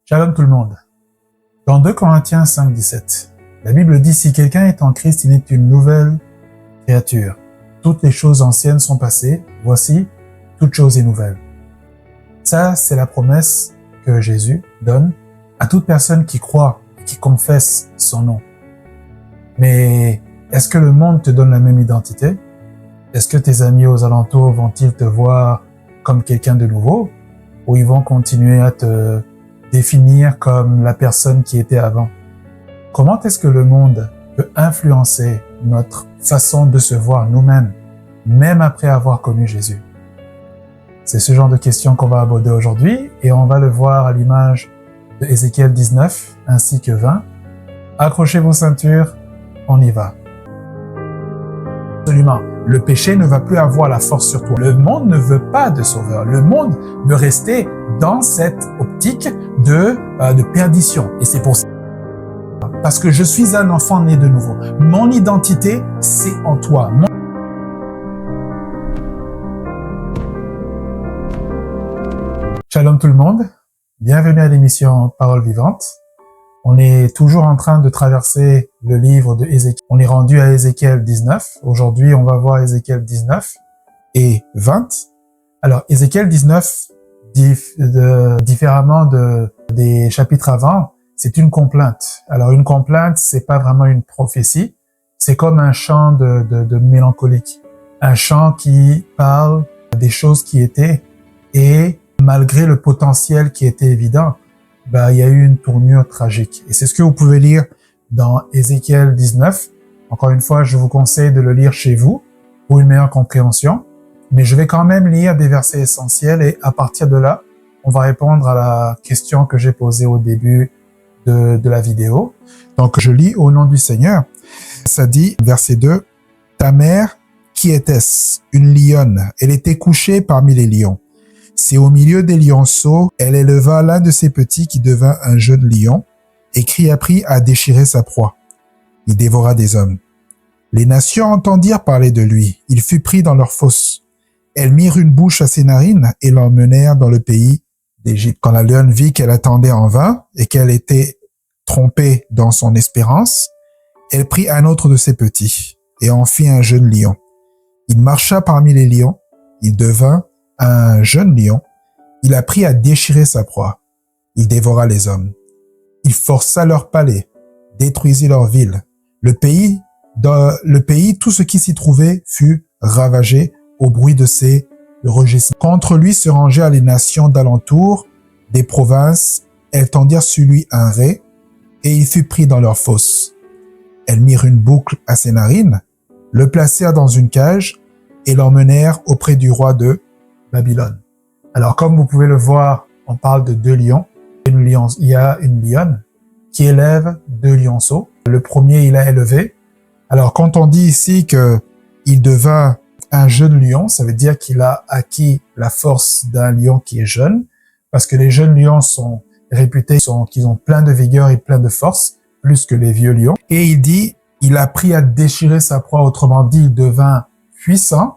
Shalom tout le monde. Dans 2 Corinthiens 5, 17, la Bible dit « Si quelqu'un est en Christ, il est une nouvelle créature. Toutes les choses anciennes sont passées. Voici, toute chose est nouvelle. » Ça, c'est la promesse que Jésus donne à toute personne qui croit et qui confesse son nom. Mais est-ce que le monde te donne la même identité? Est-ce que tes amis aux alentours vont-ils te voir comme quelqu'un de nouveau? Ou ils vont continuer à te définir comme la personne qui était avant? Comment est-ce que le monde peut influencer notre façon de se voir nous-mêmes, même après avoir connu Jésus? C'est ce genre de questions qu'on va aborder aujourd'hui et on va le voir à l'image de Ézéchiel 19 ainsi que 20. Accrochez vos ceintures, on y va. Absolument. Le péché ne va plus avoir la force sur toi. Le monde ne veut pas de sauveur. Le monde veut rester dans cette optique de perdition. Et c'est pour ça. Parce que je suis un enfant né de nouveau. Mon identité, c'est en toi. Shalom tout le monde. Bienvenue à l'émission Parole Vivante. On est toujours en train de traverser le livre de Ézéchiel. On est rendu à Ézéchiel 19. Aujourd'hui, on va voir Ézéchiel 19 et 20. Alors, Ézéchiel 19, différemment des chapitres avant, c'est une complainte. Alors, une complainte, c'est pas vraiment une prophétie. C'est comme un chant de mélancolique. Un chant qui parle des choses qui étaient et malgré le potentiel qui était évident, il y a eu une tournure tragique. Et c'est ce que vous pouvez lire dans Ézéchiel 19. Encore une fois, je vous conseille de le lire chez vous pour une meilleure compréhension. Mais je vais quand même lire des versets essentiels et à partir de là, on va répondre à la question que j'ai posée au début de la vidéo. Donc, je lis au nom du Seigneur. Ça dit, verset 2, « Ta mère, qui était-ce? Une lionne. Elle était couchée parmi les lions. C'est au milieu des lionceaux, elle éleva l'un de ses petits qui devint un jeune lion, et apprit à déchirer sa proie. Il dévora des hommes. Les nations entendirent parler de lui. Il fut pris dans leur fosse. Elles mirent une bouche à ses narines et l'emmenèrent dans le pays d'Égypte. Quand la lionne vit qu'elle attendait en vain et qu'elle était trompée dans son espérance, elle prit un autre de ses petits et en fit un jeune lion. Il marcha parmi les lions. Il devint un jeune lion, il apprit à déchirer sa proie. Il dévora les hommes. Il força leurs palais, détruisit leurs villes. Le pays, tout ce qui s'y trouvait fut ravagé au bruit de ses rugissements. Contre lui se rangèrent les nations d'alentour, des provinces. Elles tendirent sur lui un ré, et il fut pris dans leur fosse. Elles mirent une boucle à ses narines, le placèrent dans une cage, et l'emmenèrent auprès du roi de Babylone. Alors, comme vous pouvez le voir, on parle de 2 lions. Il y a une lionne qui élève 2 lionceaux. Le premier, il a élevé. Alors, quand on dit ici que il devint un jeune lion, ça veut dire qu'il a acquis la force d'un lion qui est jeune, parce que les jeunes lions sont réputés qu'ils ont plein de vigueur et plein de force, plus que les vieux lions. Et il dit, il a appris à déchirer sa proie, autrement dit, il devint puissant.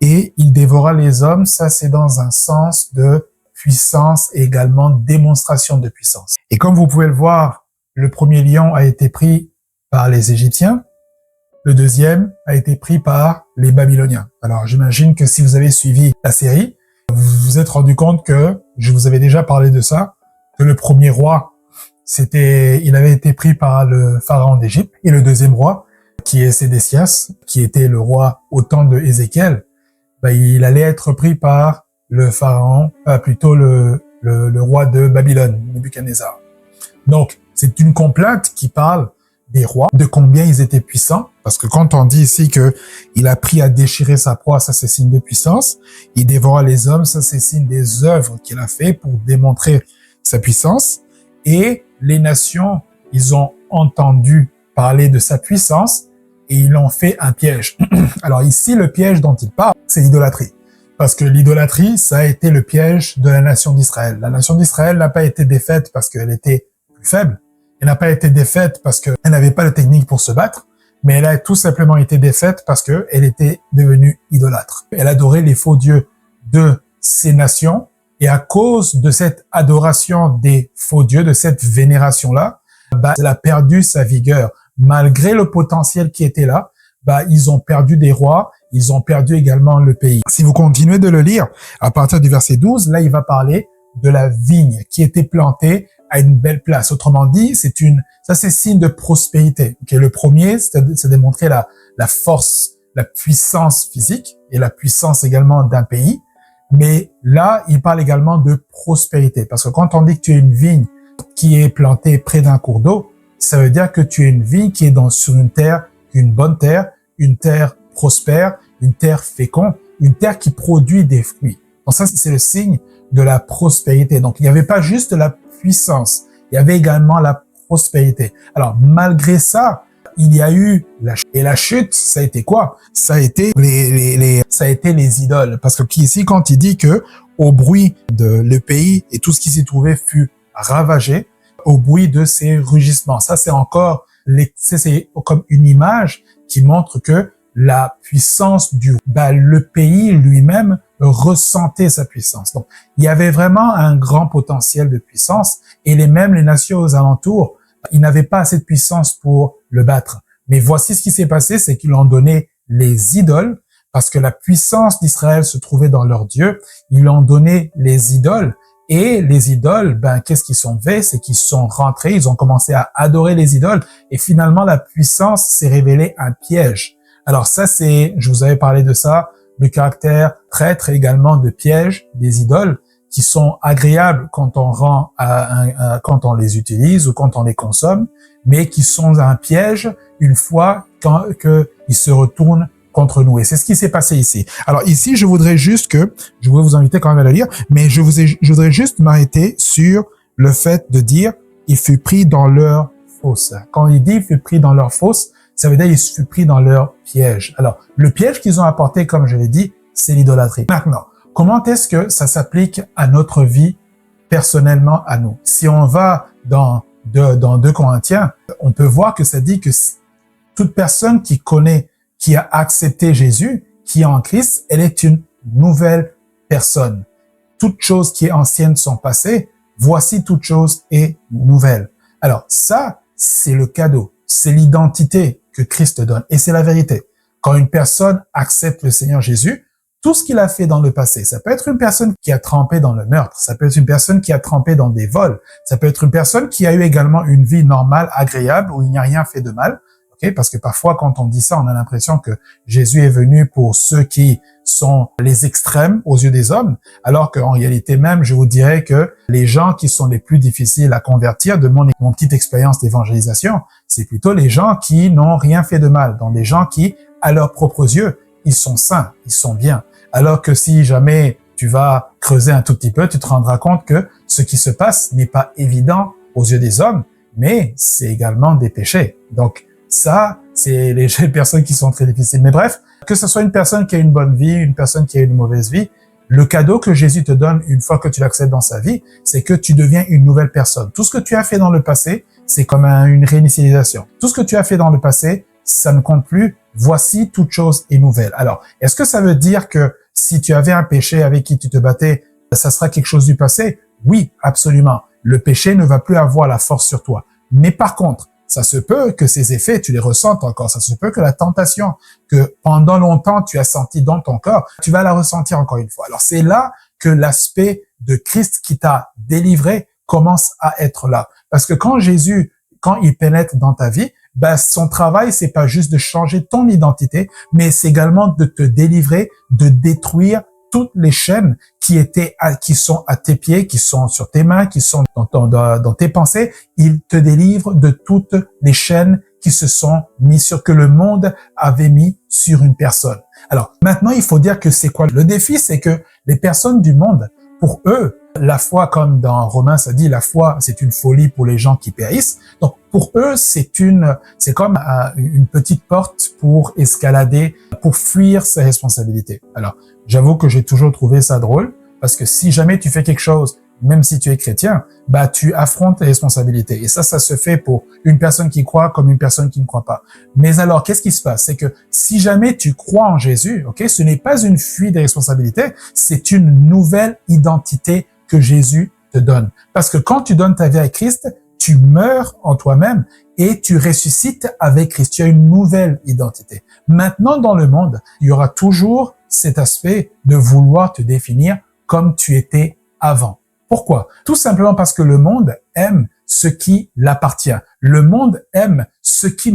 Et il dévora les hommes, ça c'est dans un sens de puissance et également démonstration de puissance. Et comme vous pouvez le voir, le premier lion a été pris par les Égyptiens, le deuxième a été pris par les Babyloniens. Alors j'imagine que si vous avez suivi la série, vous vous êtes rendu compte que, je vous avais déjà parlé de ça, que le premier roi, il avait été pris par le pharaon d'Égypte, et le deuxième roi, qui est Sédécias, qui était le roi au temps de Ézéchiel, il allait être pris par le pharaon, plutôt le roi de Babylone, Nebuchadnezzar. Donc, c'est une complainte qui parle des rois, de combien ils étaient puissants, parce que quand on dit ici que il a appris à déchirer sa proie, ça c'est signe de puissance, il dévora les hommes, ça c'est signe des œuvres qu'il a fait pour démontrer sa puissance, et les nations, ils ont entendu parler de sa puissance, et ils l'ont fait un piège. Alors ici, le piège dont il parle, c'est l'idolâtrie. Parce que l'idolâtrie, ça a été le piège de la nation d'Israël. La nation d'Israël n'a pas été défaite parce qu'elle était plus faible. Elle n'a pas été défaite parce qu'elle n'avait pas de technique pour se battre. Mais elle a tout simplement été défaite parce qu'elle était devenue idolâtre. Elle adorait les faux dieux de ces nations Et à cause de cette adoration des faux dieux, de cette vénération-là, elle a perdu sa vigueur. Malgré le potentiel qui était là, ils ont perdu des rois, ils ont perdu également le pays. Si vous continuez de le lire, à partir du verset 12, là, il va parler de la vigne qui était plantée à une belle place. Autrement dit, ça c'est signe de prospérité. Okay, le premier, c'est démontrer la force, la puissance physique et la puissance également d'un pays. Mais là, il parle également de prospérité. Parce que quand on dit que tu as une vigne qui est plantée près d'un cours d'eau, ça veut dire que tu as une vigne qui est sur une terre, une bonne terre, une terre prospère, une terre féconde, une terre qui produit des fruits. Donc ça, c'est le signe de la prospérité. Donc il n'y avait pas juste la puissance, il y avait également la prospérité. Alors malgré ça, il y a eu la chute. Et la chute, ça a été quoi? Ça a été les idoles. Parce que ici, quand il dit que au bruit de le pays et tout ce qui s'y trouvait fut ravagé, au bruit de ses rugissements. Ça, c'est encore c'est comme une image qui montre que la puissance le pays lui-même ressentait sa puissance. Donc, il y avait vraiment un grand potentiel de puissance et les nations aux alentours, ils n'avaient pas assez de puissance pour le battre. Mais voici ce qui s'est passé, c'est qu'ils ont donné les idoles parce que la puissance d'Israël se trouvait dans leur Dieu. Ils ont donné les idoles. Et les idoles, qu'est-ce qu'ils sont fait? C'est qu'ils sont rentrés, ils ont commencé à adorer les idoles. Et finalement, la puissance s'est révélée un piège. Alors ça, je vous avais parlé de ça, le caractère traître également de piège des idoles qui sont agréables quand quand on les utilise ou quand on les consomme, mais qui sont un piège une fois qu'ils se retournent contre nous. Et c'est ce qui s'est passé ici. Alors ici, je voudrais vous inviter quand même à le lire, mais je voudrais juste m'arrêter sur le fait de dire « il fut pris dans leur fosse ». Quand il dit « il fut pris dans leur fosse », ça veut dire « il fut pris dans leur piège ». Alors, le piège qu'ils ont apporté, comme je l'ai dit, c'est l'idolâtrie. Maintenant, comment est-ce que ça s'applique à notre vie personnellement à nous? Si on va dans 2 Corinthiens, on peut voir que ça dit que toute personne qui a accepté Jésus, qui est en Christ, elle est une nouvelle personne. Toute chose qui est ancienne sont passées, voici toute chose est nouvelle. Alors ça, c'est le cadeau, c'est l'identité que Christ donne et c'est la vérité. Quand une personne accepte le Seigneur Jésus, tout ce qu'il a fait dans le passé, ça peut être une personne qui a trempé dans le meurtre, ça peut être une personne qui a trempé dans des vols, ça peut être une personne qui a eu également une vie normale, agréable, où il n'y a rien fait de mal. Parce que parfois, quand on dit ça, on a l'impression que Jésus est venu pour ceux qui sont les extrêmes aux yeux des hommes, alors qu'en réalité même, je vous dirais que les gens qui sont les plus difficiles à convertir, de mon petite expérience d'évangélisation, c'est plutôt les gens qui n'ont rien fait de mal, donc des gens qui, à leurs propres yeux, ils sont sains, ils sont bien. Alors que si jamais tu vas creuser un tout petit peu, tu te rendras compte que ce qui se passe n'est pas évident aux yeux des hommes, mais c'est également des péchés. Donc, ça, c'est les personnes qui sont très difficiles. Mais bref, que ce soit une personne qui a une bonne vie, une personne qui a une mauvaise vie, le cadeau que Jésus te donne une fois que tu l'acceptes dans sa vie, c'est que tu deviens une nouvelle personne. Tout ce que tu as fait dans le passé, c'est comme une réinitialisation. Tout ce que tu as fait dans le passé, ça ne compte plus. Voici toute chose est nouvelle. Alors, est-ce que ça veut dire que si tu avais un péché avec qui tu te battais, ça sera quelque chose du passé? Oui, absolument. Le péché ne va plus avoir la force sur toi. Mais par contre, ça se peut que ces effets, tu les ressentes encore. Ça se peut que la tentation que pendant longtemps tu as senti dans ton corps, tu vas la ressentir encore une fois. Alors c'est là que l'aspect de Christ qui t'a délivré commence à être là. Parce que quand il pénètre dans ta vie, son travail, c'est pas juste de changer ton identité, mais c'est également de te délivrer, de détruire toutes les chaînes qui sont à tes pieds, qui sont sur tes mains, qui sont dans tes pensées. Il te délivre de toutes les chaînes qui se sont que le monde avait mis sur une personne. Alors, maintenant, il faut dire que c'est quoi le défi? C'est que les personnes du monde, pour eux, la foi, comme dans Romains, ça dit, la foi, c'est une folie pour les gens qui périssent. Donc, pour eux, c'est comme une petite porte pour escalader, pour fuir ses responsabilités. Alors, j'avoue que j'ai toujours trouvé ça drôle, parce que si jamais tu fais quelque chose même si tu es chrétien, bah tu affrontes tes responsabilités. Et ça se fait pour une personne qui croit comme une personne qui ne croit pas. Mais alors, qu'est-ce qui se passe? C'est que si jamais tu crois en Jésus, ok, ce n'est pas une fuite des responsabilités, c'est une nouvelle identité que Jésus te donne. Parce que quand tu donnes ta vie à Christ, tu meurs en toi-même et tu ressuscites avec Christ. Tu as une nouvelle identité. Maintenant, dans le monde, il y aura toujours cet aspect de vouloir te définir comme tu étais avant. Pourquoi? Tout simplement parce que le monde aime ce qui l'appartient. Le monde aime ce qui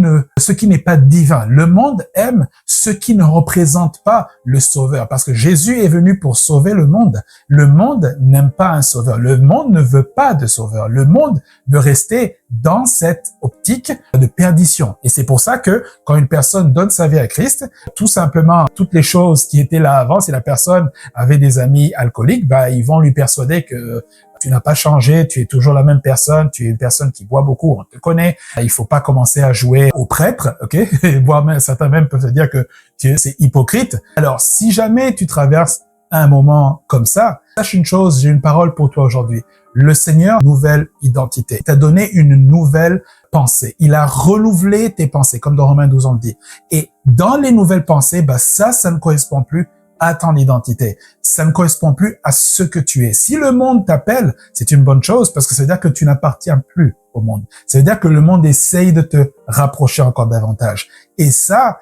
n'est pas divin. Le monde aime ce qui ne représente pas le Sauveur. Parce que Jésus est venu pour sauver le monde. Le monde n'aime pas un Sauveur. Le monde ne veut pas de Sauveur. Le monde veut rester dans cette optique de perdition. Et c'est pour ça que quand une personne donne sa vie à Christ, tout simplement, toutes les choses qui étaient là avant, si la personne avait des amis alcooliques, bah, ils vont lui persuader que tu n'as pas changé, tu es toujours la même personne, tu es une personne qui boit beaucoup, on te connaît. Il faut pas commencer à jouer au prêtre, ok? Et voire même, certains même peuvent te dire que c'est hypocrite. Alors, si jamais tu traverses un moment comme ça, sache une chose, j'ai une parole pour toi aujourd'hui. Le Seigneur, nouvelle identité, t'a donné une nouvelle pensée. Il a renouvelé tes pensées, comme dans Romains 12 on le dit. Et dans les nouvelles pensées, bah ça ne correspond plus à ton identité. Ça ne correspond plus à ce que tu es. Si le monde t'appelle, c'est une bonne chose parce que ça veut dire que tu n'appartiens plus au monde. Ça veut dire que le monde essaye de te rapprocher encore davantage. Et ça,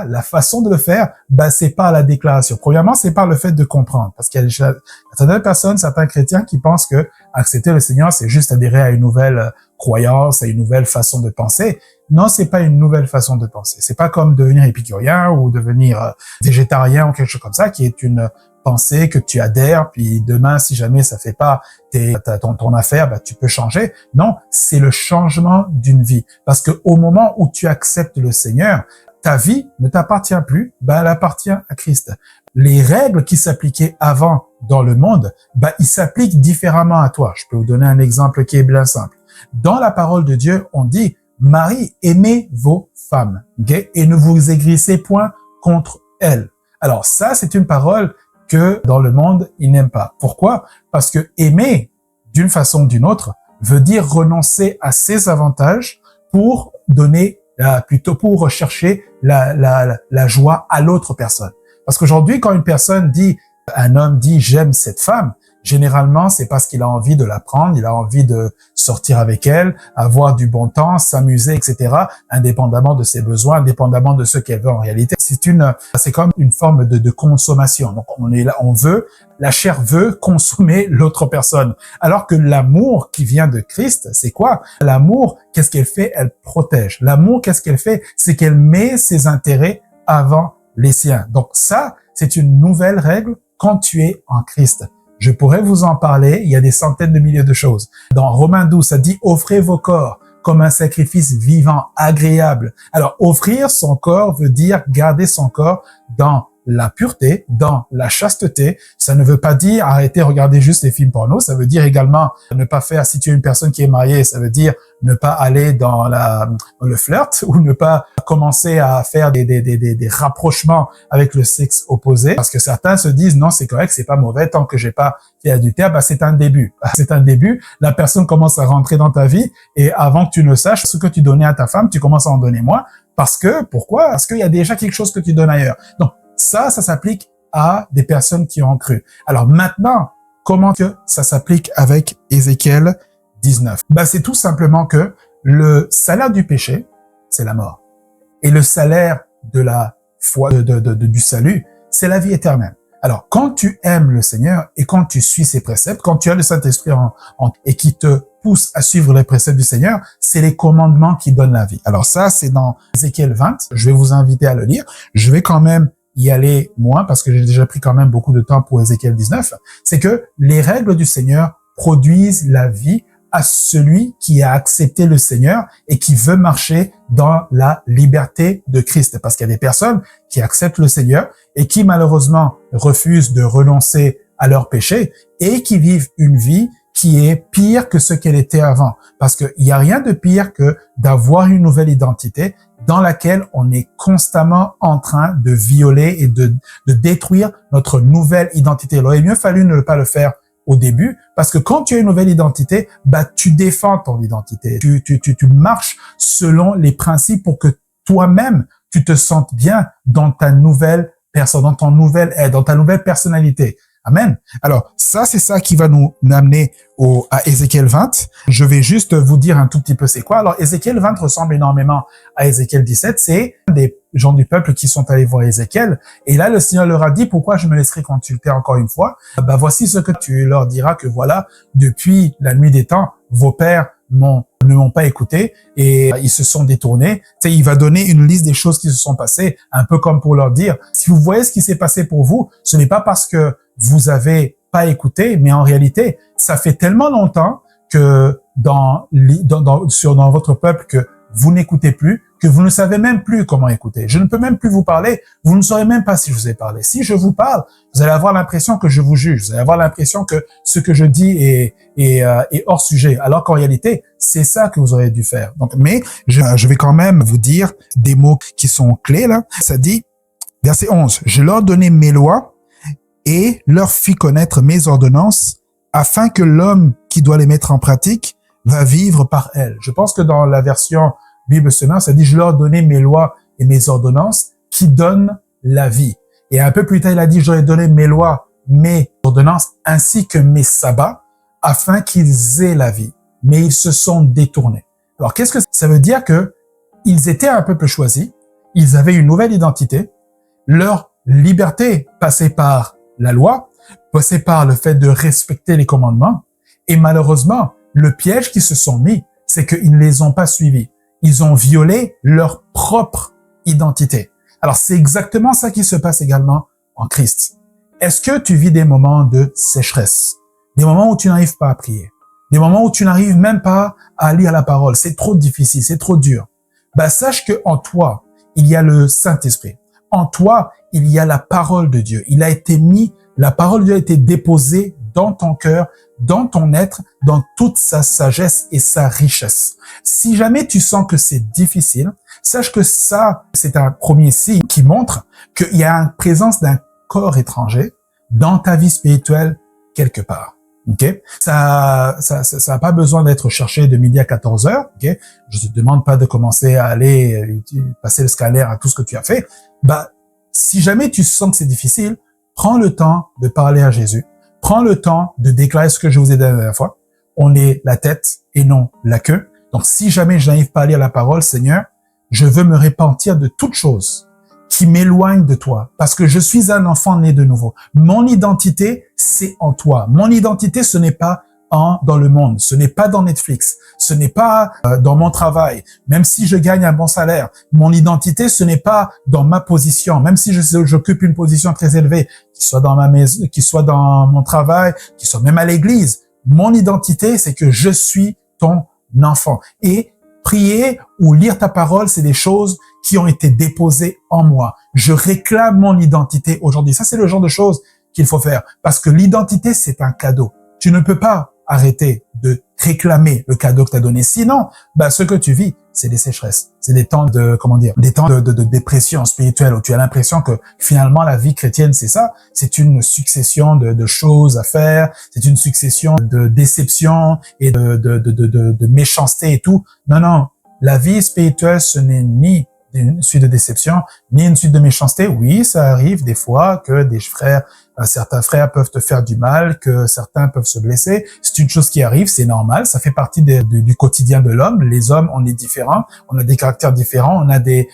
la façon de le faire, bah, c'est par la déclaration. Premièrement, c'est par le fait de comprendre. Parce qu'il y a certaines personnes, certains chrétiens qui pensent que accepter le Seigneur, c'est juste adhérer à une nouvelle croyance, à une nouvelle façon de penser. Non, c'est pas une nouvelle façon de penser. C'est pas comme devenir épicurien ou devenir végétarien ou quelque chose comme ça, qui est une pensée que tu adhères, puis demain, si jamais ça fait pas ton affaire, bah, tu peux changer. Non, c'est le changement d'une vie. Parce que au moment où tu acceptes le Seigneur, ta vie ne t'appartient plus, bah, elle appartient à Christ. Les règles qui s'appliquaient avant dans le monde, bah, ils s'appliquent différemment à toi. Je peux vous donner un exemple qui est bien simple. Dans la parole de Dieu, on dit, Marie, aimez vos femmes, okay? Et ne vous aigrissez point contre elles. Alors ça, c'est une parole que dans le monde, ils n'aiment pas. Pourquoi? Parce que aimer, d'une façon ou d'une autre, veut dire renoncer à ses avantages pour donner, plutôt pour rechercher la joie à l'autre personne. Parce qu'aujourd'hui, quand un homme dit j'aime cette femme, généralement, c'est parce qu'il a envie de la prendre, il a envie de sortir avec elle, avoir du bon temps, s'amuser, etc., indépendamment de ses besoins, indépendamment de ce qu'elle veut en réalité. C'est comme une forme de consommation. Donc, la chair veut consommer l'autre personne. Alors que l'amour qui vient de Christ, c'est quoi? L'amour, qu'est-ce qu'elle fait? Elle protège. L'amour, qu'est-ce qu'elle fait? C'est qu'elle met ses intérêts avant les siens. Donc ça, c'est une nouvelle règle quand tu es en Christ. Je pourrais vous en parler, il y a des centaines de milliers de choses. Dans Romains 12, ça dit « Offrez vos corps comme un sacrifice vivant, agréable ». Alors, offrir son corps veut dire garder son corps dans la pureté, dans la chasteté. Ça ne veut pas dire arrêter de regarder juste les films porno. Ça veut dire également ne pas faire, si tu es une personne qui est mariée, ça veut dire ne pas aller dans le flirt ou ne pas commencer à faire des rapprochements avec le sexe opposé. Parce que certains se disent non, c'est correct, c'est pas mauvais tant que j'ai pas fait adultère. Bah, c'est un début. C'est un début. La personne commence à rentrer dans ta vie et avant que tu ne saches ce que tu donnais à ta femme, tu commences à en donner moins. Pourquoi? Parce qu'il y a déjà quelque chose que tu donnes ailleurs. Donc, ça s'applique à des personnes qui ont cru. Alors maintenant, comment que ça s'applique avec Ézéchiel 19? Ben, c'est tout simplement que le salaire du péché, c'est la mort. Et le salaire de la foi, du salut, c'est la vie éternelle. Alors, quand tu aimes le Seigneur et quand tu suis ses préceptes, quand tu as le Saint-Esprit et qui te pousse à suivre les préceptes du Seigneur, c'est les commandements qui donnent la vie. Alors ça, c'est dans Ézéchiel 20. Je vais vous inviter à le lire. Je vais quand même y aller moins parce que j'ai déjà pris quand même beaucoup de temps pour Ézéchiel 19. C'est que les règles du Seigneur produisent la vie à celui qui a accepté le Seigneur et qui veut marcher dans la liberté de Christ. Parce qu'il y a des personnes qui acceptent le Seigneur et qui malheureusement refusent de renoncer à leur péché et qui vivent une vie qui est pire que ce qu'elle était avant. Parce qu'il n'y a rien de pire que d'avoir une nouvelle identité dans laquelle on est constamment en train de violer et de détruire notre nouvelle identité. Il aurait mieux fallu ne pas le faire au début, parce que quand tu as une nouvelle identité, tu défends ton identité. Tu marches selon les principes pour que toi-même, tu te sentes bien dans ta nouvelle personne, dans ta nouvelle personnalité. Amen. Alors, ça, c'est ça qui va nous amener à Ézéchiel 20. Je vais juste vous dire un tout petit peu c'est quoi. Alors, Ézéchiel 20 ressemble énormément à Ézéchiel 17. C'est des gens du peuple qui sont allés voir Ézéchiel. Et là, le Seigneur leur a dit, pourquoi je me laisserai consulter encore une fois? Voici ce que tu leur diras, que voilà, depuis la nuit des temps, vos pères ne m'ont pas écouté et ils se sont détournés. Il va donner une liste des choses qui se sont passées, un peu comme pour leur dire, si vous voyez ce qui s'est passé pour vous, ce n'est pas parce que vous avez pas écouté, mais en réalité, ça fait tellement longtemps que dans votre peuple que vous n'écoutez plus, que vous ne savez même plus comment écouter. Je ne peux même plus vous parler, vous ne saurez même pas si je vous ai parlé. Si je vous parle, vous allez avoir l'impression que je vous juge, vous allez avoir l'impression que ce que je dis est hors sujet, alors qu'en réalité, c'est ça que vous auriez dû faire. Donc, mais je vais quand même vous dire des mots qui sont clés là. Ça dit, verset 11, « Je leur donnai mes lois et leur fis connaître mes ordonnances, afin que l'homme qui doit les mettre en pratique va vivre par elles. » Je pense que dans la version Bible Semeur, ça dit « Je leur donnais mes lois et mes ordonnances qui donnent la vie. » Et un peu plus tard, il a dit « J'aurais donné mes lois, mes ordonnances, ainsi que mes sabbats, afin qu'ils aient la vie. » Mais ils se sont détournés. Alors, qu'est-ce que ça veut dire? Que ils étaient un peuple choisi, ils avaient une nouvelle identité, leur liberté passait par la loi, passait par le fait de respecter les commandements, et malheureusement, le piège qu'ils se sont mis, c'est qu'ils ne les ont pas suivis. Ils ont violé leur propre identité. Alors, c'est exactement ça qui se passe également en Christ. Est-ce que tu vis des moments de sécheresse? Des moments où tu n'arrives pas à prier? Des moments où tu n'arrives même pas à lire la parole? C'est trop difficile, c'est trop dur. Sache que en toi, il y a le Saint-Esprit. En toi, il y a la parole de Dieu. La parole de Dieu a été déposée dans ton cœur, dans ton être, dans toute sa sagesse et sa richesse. Si jamais tu sens que c'est difficile, sache que ça, c'est un premier signe qui montre qu'il y a une présence d'un corps étranger dans ta vie spirituelle quelque part. Ok, ça a pas besoin d'être cherché de midi à 14 heures. Ok, je te demande pas de commencer à aller passer le scanner à tout ce que tu as fait. Si jamais tu sens que c'est difficile, prends le temps de parler à Jésus. Prends le temps de déclarer ce que je vous ai dit la dernière fois. On est la tête et non la queue. Donc, si jamais je n'arrive pas à lire la parole, Seigneur, je veux me repentir de toute chose qui m'éloigne de toi, parce que je suis un enfant né de nouveau. Mon identité, c'est en toi. Mon identité, ce n'est pas dans le monde, ce n'est pas dans Netflix, ce n'est pas dans mon travail, même si je gagne un bon salaire. Mon identité, ce n'est pas dans ma position, même si j'occupe une position très élevée, qu'il soit dans ma maison, qu'il soit dans mon travail, qu'il soit même à l'église. Mon identité, c'est que je suis ton enfant. Et prier ou lire ta parole, c'est des choses qui ont été déposées en moi. Je réclame mon identité aujourd'hui. Ça, c'est le genre de choses qu'il faut faire. Parce que l'identité, c'est un cadeau. Tu ne peux pas arrêter de réclamer le cadeau que tu as donné. Sinon, ce que tu vis, c'est des sécheresses. C'est des temps de dépression spirituelle où tu as l'impression que finalement la vie chrétienne, c'est ça. C'est une succession de choses à faire. C'est une succession de déceptions et de méchanceté et tout. Non. La vie spirituelle, ce n'est ni une suite de déception, ni une suite de méchanceté. Oui, ça arrive des fois que certains frères peuvent te faire du mal, que certains peuvent se blesser. C'est une chose qui arrive, c'est normal, ça fait partie du quotidien de l'homme. Les hommes, on est différents, on a des caractères différents, on a des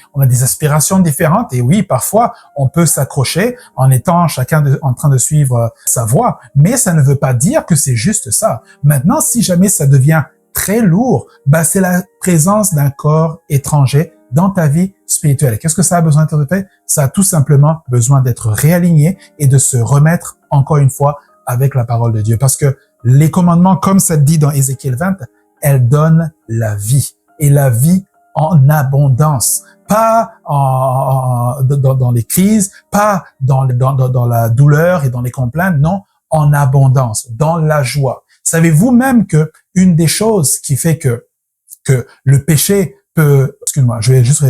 aspirations différentes. Et oui, parfois, on peut s'accrocher en étant chacun en train de suivre sa voie. Mais ça ne veut pas dire que c'est juste ça. Maintenant, si jamais ça devient très lourd, c'est la présence d'un corps étranger dans ta vie spirituelle. Qu'est-ce que ça a besoin d'être fait? Ça a tout simplement besoin d'être réaligné et de se remettre encore une fois avec la parole de Dieu. Parce que les commandements, comme ça dit dans Ézéchiel 20, elles donnent la vie. Et la vie en abondance. Pas dans les crises, pas dans la douleur et dans les complaintes, non, en abondance, dans la joie. Savez-vous même que une des choses qui fait que le péché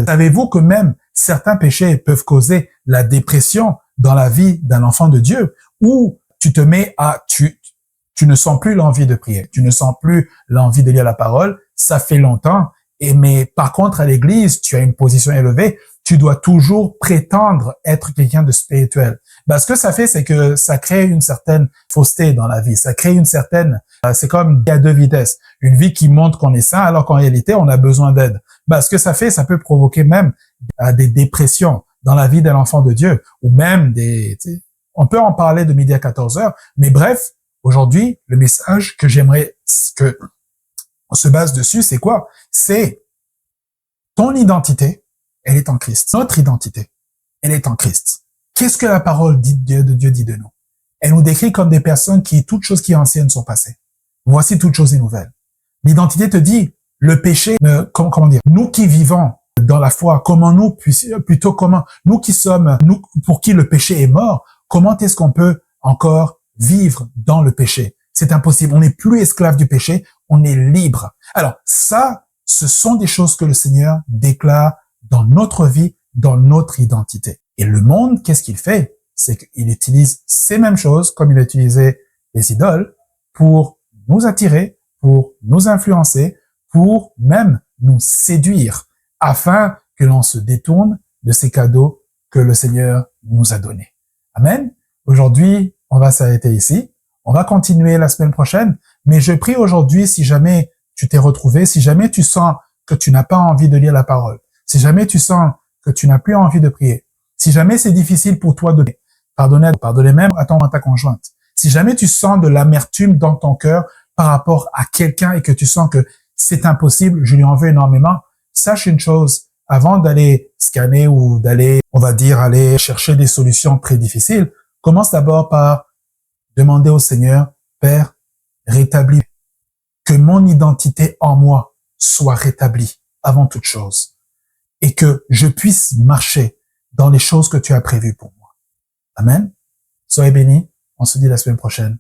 savez-vous que même certains péchés peuvent causer la dépression dans la vie d'un enfant de Dieu, où tu te mets tu ne sens plus l'envie de prier, tu ne sens plus l'envie de lire la parole, ça fait longtemps, mais par contre à l'église, tu as une position élevée, tu dois toujours prétendre être quelqu'un de spirituel. Ce que ça fait, c'est que ça crée une certaine fausseté dans la vie, ça crée une certaine, c'est comme il y a deux vitesses, une vie qui montre qu'on est saint alors qu'en réalité on a besoin d'aide. Ce que ça fait, ça peut provoquer même des dépressions dans la vie d'un enfant de Dieu, ou même on peut en parler de midi à 14h, mais bref, aujourd'hui, le message que j'aimerais que on se base dessus, c'est quoi? C'est ton identité, elle est en Christ. Notre identité, elle est en Christ. Qu'est-ce que la parole de Dieu dit de nous? Elle nous décrit comme des personnes qui, toutes choses qui sont anciennes sont passées. Voici toutes choses est nouvelles. L'identité te dit, le péché, comment dire, nous qui vivons dans la foi, comment nous qui sommes, nous pour qui le péché est mort, comment est-ce qu'on peut encore vivre dans le péché? C'est impossible. On n'est plus esclave du péché, on est libre. Alors ça, ce sont des choses que le Seigneur déclare dans notre vie, dans notre identité. Et le monde, qu'est-ce qu'il fait? C'est qu'il utilise ces mêmes choses, comme il a utilisé les idoles, pour nous attirer, pour nous influencer, pour même nous séduire, afin que l'on se détourne de ces cadeaux que le Seigneur nous a donnés. Amen. Aujourd'hui, on va s'arrêter ici. On va continuer la semaine prochaine, mais je prie aujourd'hui, si jamais tu t'es retrouvé, si jamais tu sens que tu n'as pas envie de lire la parole, si jamais tu sens que tu n'as plus envie de prier, si jamais c'est difficile pour toi de pardonner même à ta conjointe, si jamais tu sens de l'amertume dans ton cœur par rapport à quelqu'un et que tu sens que c'est impossible, je lui en veux énormément, sache une chose, avant d'aller scanner ou d'aller, on va dire, aller chercher des solutions très difficiles, commence d'abord par demander au Seigneur, Père, rétablis, que mon identité en moi soit rétablie avant toute chose et que je puisse marcher dans les choses que tu as prévues pour moi. Amen. Soyez bénis. On se dit la semaine prochaine.